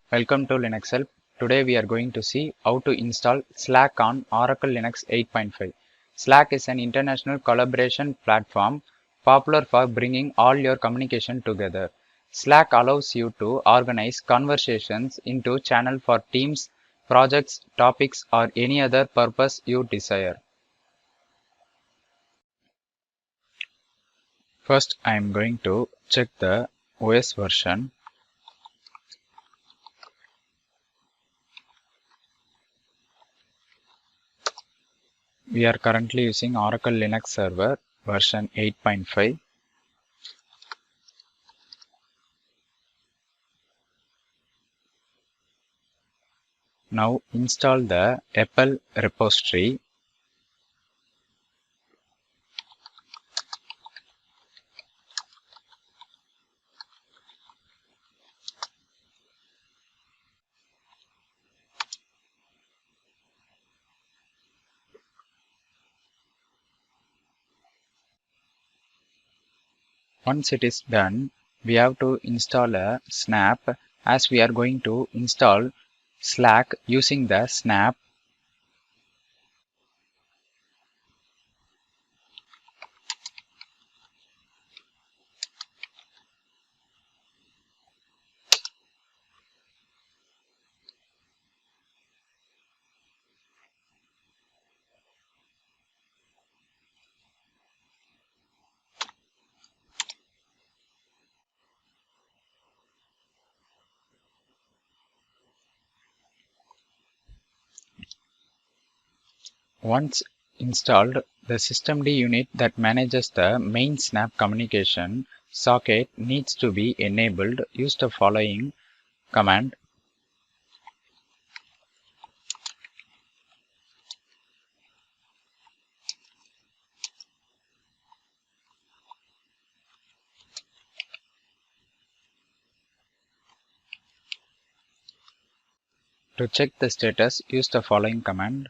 Welcome to Linux Help. Today we are going to see how to install Slack on Oracle Linux 8.5. Slack is an international collaboration platform popular for bringing all your communication together. Slack allows you to organize conversations into channel for teams, projects, topics or any other purpose you desire. First I am going to check the OS version. We are currently using Oracle Linux Server version 8.5. Now install the EPEL repository. Once it is done, we have to install a snap as we are going to install Slack using the snap. Once installed, the systemd unit that manages the main snap communication socket needs to be enabled. Use the following command. To check the status, use the following command.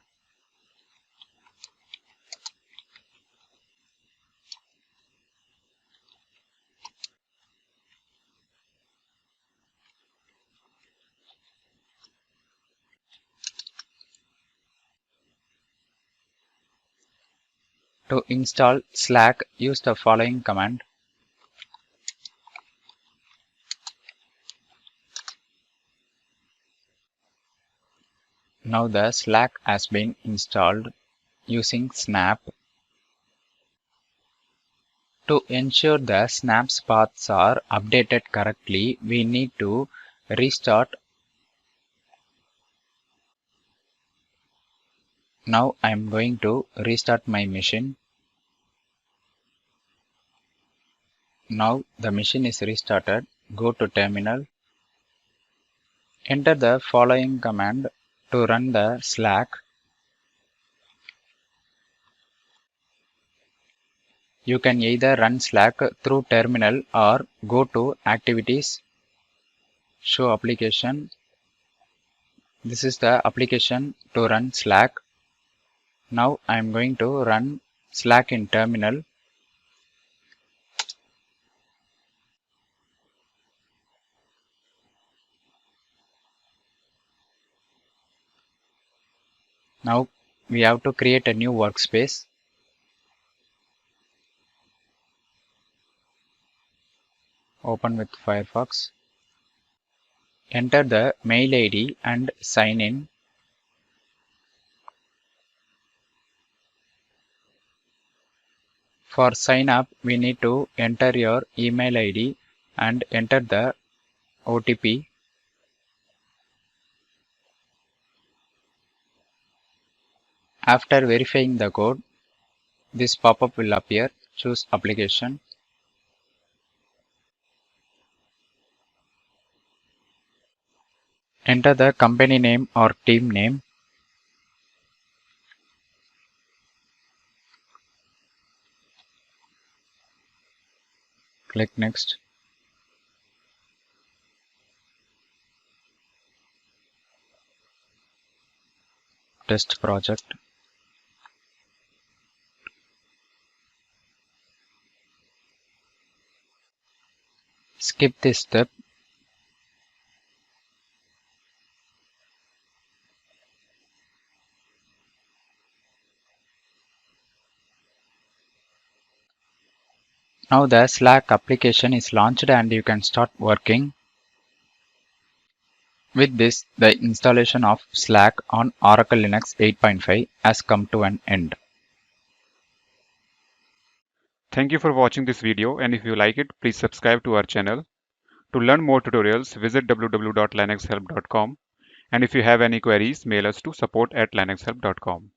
To install Slack, use the following command. Now the Slack has been installed using snap. To ensure the snap's paths are updated correctly, we need to restart. Now I am going to restart my machine. Now the machine is restarted. Go to terminal. Enter the following command to run the Slack. You can either run Slack through terminal or go to activities, show application. This is the application to run Slack. Now I am going to run Slack in terminal. Now we have to create a new workspace. Open with Firefox. Enter the mail ID and sign in. For sign up, we need to enter your email ID and enter the OTP. After verifying the code, this pop-up will appear. Choose application. Enter the company name or team name. Click next. Test project. Skip this step. Now the Slack application is launched and you can start working. With this, the installation of Slack on Oracle Linux 8.5 has come to an end. Thank you for watching this video, and if you like it, please subscribe to our channel. To learn more tutorials, visit www.linuxhelp.com, and if you have any queries, mail us to support@linuxhelp.com.